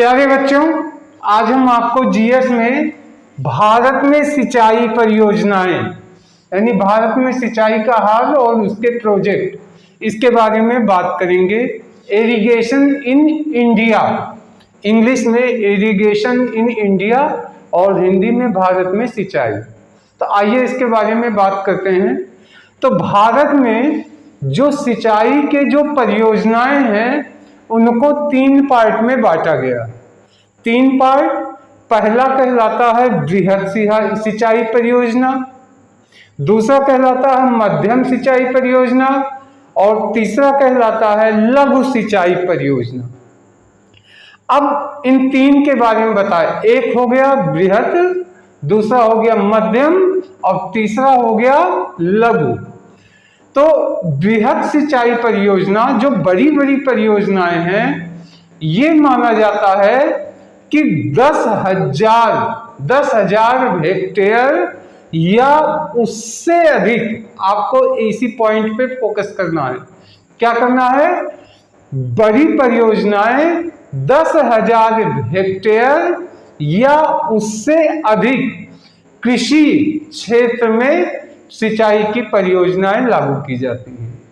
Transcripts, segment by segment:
प्यारे बच्चों, आज हम आपको जीएस में भारत में सिंचाई परियोजनाएं यानी भारत में सिंचाई का हाल और उसके प्रोजेक्ट इसके बारे में बात करेंगे। इरिगेशन इन इंडिया, इंग्लिश में इरिगेशन इन इंडिया और हिंदी में भारत में सिंचाई। तो आइए इसके बारे में बात करते हैं। तो भारत में जो सिंचाई के जो परियोजनाएं हैं उनको 3 पार्ट में बांटा गया। 3 पार्ट, पहला कहलाता है बृहद सिंचाई परियोजना, दूसरा कहलाता है मध्यम सिंचाई परियोजना और तीसरा कहलाता है लघु सिंचाई परियोजना। अब इन 3 के बारे में बताएं। एक हो गया बृहद, दूसरा हो गया मध्यम और तीसरा हो गया लघु। तो बृहद सिंचाई परियोजना जो बड़ी बड़ी परियोजनाएं हैं, ये माना जाता है कि 10,000 हेक्टेयर या उससे अधिक, आपको इसी पॉइंट पे फोकस करना है। क्या करना है? बड़ी परियोजनाएं 10,000 हेक्टेयर या उससे अधिक कृषि क्षेत्र में सिंचाई की परियोजनाएं लागू की जाती हैं।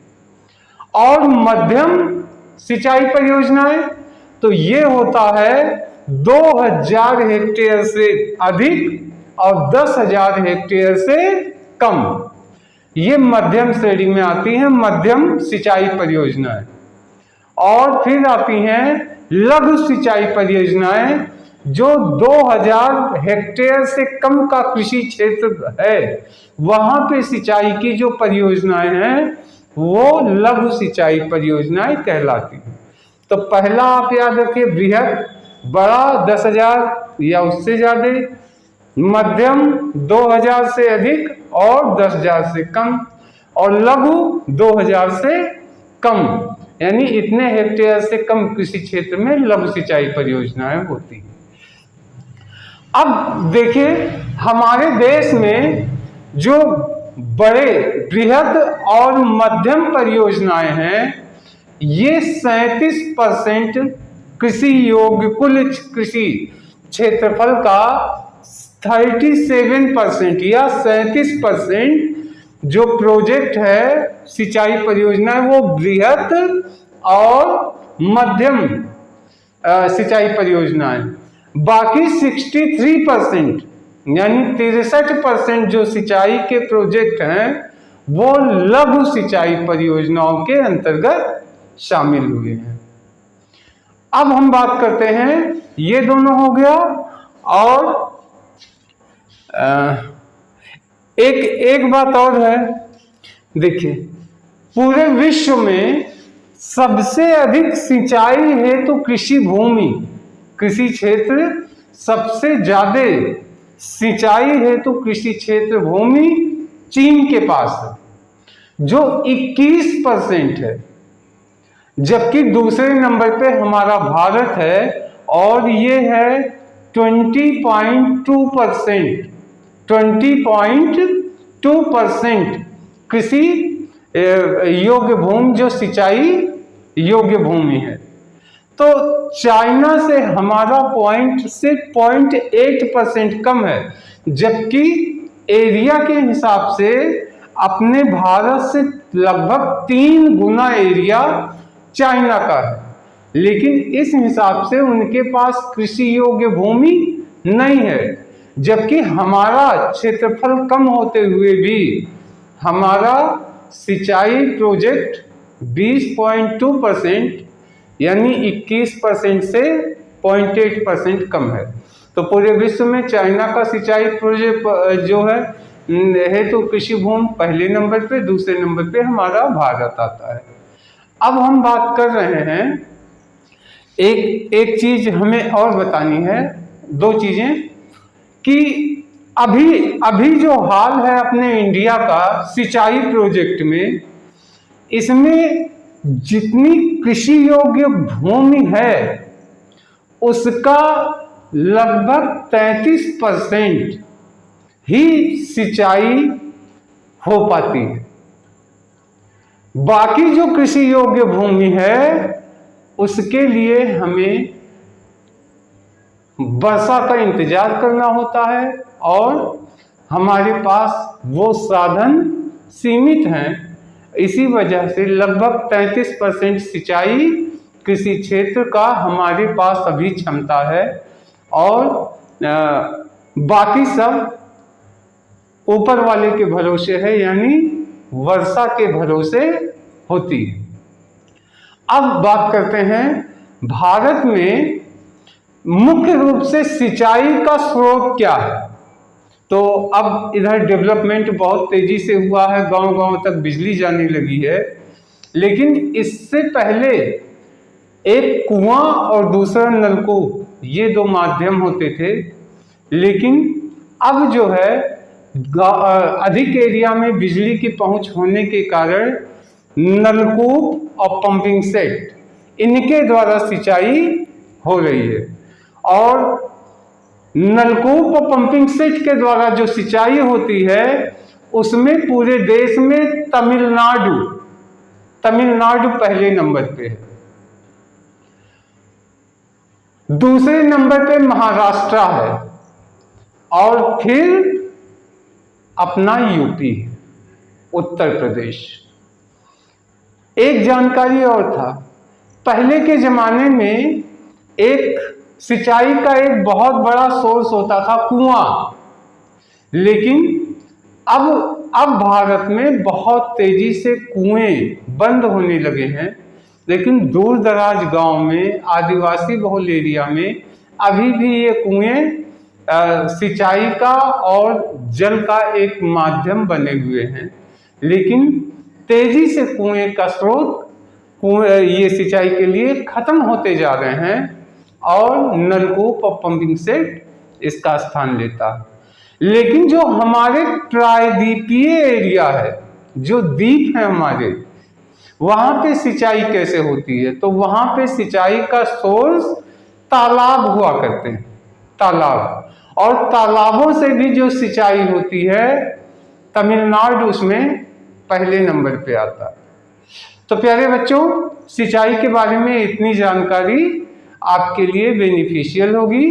और मध्यम सिंचाई परियोजनाएं तो ये होता है 2,000 हेक्टेयर से अधिक और 10,000 हेक्टेयर से कम, ये मध्यम श्रेणी में आती हैं, मध्यम सिंचाई परियोजनाएं। और फिर आती हैं लघु सिंचाई परियोजनाएं जो 2,000 हेक्टेयर से कम का कृषि क्षेत्र है, वहां पे सिंचाई की जो परियोजनाएं हैं वो लघु सिंचाई परियोजनाएं कहलाती हैं। तो पहला आप याद रखिए, बृहद बड़ा 10,000 या उससे ज्यादा, मध्यम 2,000 से अधिक और 10,000 से कम, और लघु 2,000 से कम, यानी इतने हेक्टेयर से कम कृषि क्षेत्र में लघु सिंचाई परियोजनाएं होती हैं। अब देखिए, हमारे देश में जो बड़े बृहद और मध्यम परियोजनाएं हैं, ये 37% कृषि योग्य कुल कृषि क्षेत्रफल का 37% या 37% जो प्रोजेक्ट है सिंचाई परियोजना है वो बृहद और मध्यम सिंचाई परियोजना है। बाकी 63% यानी 63% जो सिंचाई के प्रोजेक्ट हैं वो लघु सिंचाई परियोजनाओं के अंतर्गत शामिल हुए हैं। अब हम बात करते हैं, ये दोनों हो गया, और एक बात और है। देखिए, पूरे विश्व में सबसे अधिक सिंचाई हेतु कृषि भूमि, कृषि क्षेत्र, सबसे ज्यादा सिंचाई हेतु कृषि क्षेत्र भूमि चीन के पास है जो 21% है, जबकि दूसरे नंबर पे हमारा भारत है और ये है 20.2%। 20.2% कृषि योग्य भूमि जो सिंचाई योग्य भूमि है। तो चाइना से हमारा 0.8% कम है, जबकि एरिया के हिसाब से अपने भारत से लगभग 3 गुना एरिया चाइना का है, लेकिन इस हिसाब से उनके पास कृषि योग्य भूमि नहीं है। जबकि हमारा क्षेत्रफल कम होते हुए भी हमारा सिंचाई प्रोजेक्ट 20.2% यानी 21% से 0.8% कम है। तो पूरे विश्व में चाइना का सिंचाई प्रोजेक्ट जो है तो कृषि भूमि पहले नंबर पे, दूसरे नंबर पे हमारा भारत आता है। अब हम बात कर रहे हैं, एक चीज हमें और बतानी है, 2 चीजें, कि अभी जो हाल है अपने इंडिया का सिंचाई प्रोजेक्ट में, इसमें जितनी कृषि योग्य भूमि है उसका लगभग 33% ही सिंचाई हो पाती है। बाकी जो कृषि योग्य भूमि है उसके लिए हमें वर्षा का इंतजार करना होता है और हमारे पास वो साधन सीमित हैं। इसी वजह से लगभग 33% सिंचाई कृषि क्षेत्र का हमारे पास अभी क्षमता है और बाकी सब ऊपर वाले के भरोसे है, यानी वर्षा के भरोसे होती है। अब बात करते हैं भारत में मुख्य रूप से सिंचाई का स्रोत क्या है। तो अब इधर डेवलपमेंट बहुत तेजी से हुआ है, गांव-गांव तक बिजली जाने लगी है, लेकिन इससे पहले एक कुआं और दूसरा नलकूप, ये दो माध्यम होते थे। लेकिन अब जो है अधिक एरिया में बिजली की पहुंच होने के कारण नलकूप और पंपिंग सेट इनके द्वारा सिंचाई हो रही है। और नलकूप और पंपिंग सेट के द्वारा जो सिंचाई होती है उसमें पूरे देश में तमिलनाडु पहले नंबर पे है, दूसरे नंबर पे महाराष्ट्र है और फिर अपना यूपी, उत्तर प्रदेश। एक जानकारी और था, पहले के जमाने में एक सिंचाई का एक बहुत बड़ा सोर्स होता था कुआं, लेकिन अब भारत में बहुत तेजी से कुएं बंद होने लगे हैं। लेकिन दूर दराज गांव में, आदिवासी बहुल एरिया में अभी भी ये कुएं सिंचाई का और जल का एक माध्यम बने हुए हैं। लेकिन तेजी से कुएं का स्रोत ये सिंचाई के लिए खत्म होते जा रहे हैं और नलकूप और पंपिंग सेट इसका स्थान लेता है। लेकिन जो हमारे प्रायद्वीपीय एरिया है, जो द्वीप है हमारे, वहां पे सिंचाई कैसे होती है? तो वहां पे सिंचाई का सोर्स तालाब हुआ करते हैं, तालाब। और तालाबों से भी जो सिंचाई होती है, तमिलनाडु उसमें पहले नंबर पे आता है। तो प्यारे बच्चों, सिंचाई के बारे में इतनी जानकारी आपके लिए बेनिफिशियल होगी।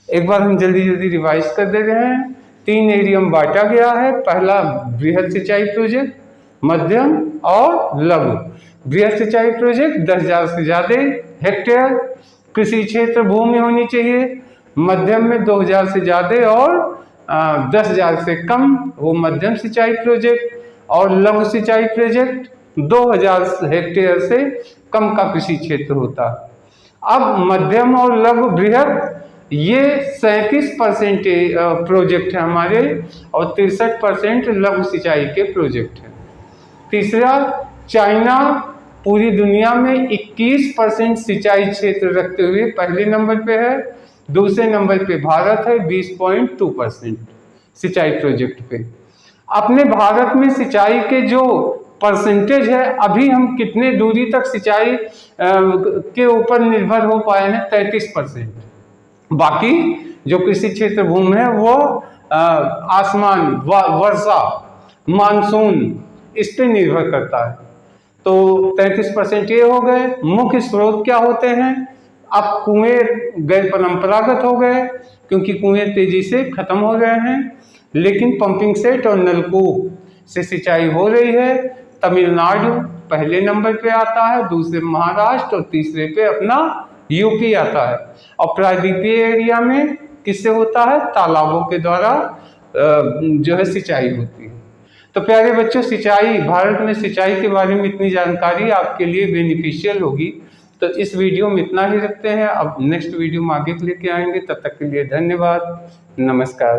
एक बार हम जल्दी जल्दी रिवाइज कर दे रहे हैं। 3 एरिया में बांटा गया है। पहला बृहद सिंचाई प्रोजेक्ट, मध्यम और लघु। बृहद सिंचाई प्रोजेक्ट 10,000 से ज्यादा हेक्टेयर कृषि क्षेत्र भूमि होनी चाहिए। मध्यम में 2,000 से ज्यादा और 10,000 से कम वो मध्यम सिंचाई प्रोजेक्ट। और लघु सिंचाई प्रोजेक्ट 2,000 हेक्टेयर से कम का कृषि क्षेत्र होता है। अब मध्यम और लघु बृहद ये 37% प्रोजेक्ट है हमारे और 63% लघु सिंचाई के प्रोजेक्ट है। तीसरा, चाइना पूरी दुनिया में 21% सिंचाई क्षेत्र रखते हुए पहले नंबर पे है। दूसरे नंबर पे भारत है 20.2% सिंचाई प्रोजेक्ट पे। अपने भारत में सिंचाई के जो परसेंटेज है, अभी हम कितने दूरी तक सिंचाई के ऊपर निर्भर हो पाए हैं, 33%। बाकी जो कृषि क्षेत्र भूमि है वो आसमान, वर्षा, मानसून, इस पे निर्भर करता है। तो 33% ये हो गए। मुख्य स्रोत क्या होते हैं? अब कुएं गैर परंपरागत हो गए क्योंकि कुएं तेजी से खत्म हो रहे हैं, लेकिन पंपिंग सेट और नलकूप से सिंचाई हो रही है। तमिलनाडु पहले नंबर पे आता है, दूसरे महाराष्ट्र और तीसरे पे अपना यूपी आता है। और प्रायद्वीपीय एरिया में किससे होता है? तालाबों के द्वारा जो है सिंचाई होती है। तो प्यारे बच्चों, सिंचाई, भारत में सिंचाई के बारे में इतनी जानकारी आपके लिए बेनिफिशियल होगी। तो इस वीडियो में इतना ही रखते हैं। अब नेक्स्ट वीडियो में आगे लेके आएंगे। तब तक के लिए धन्यवाद, नमस्कार।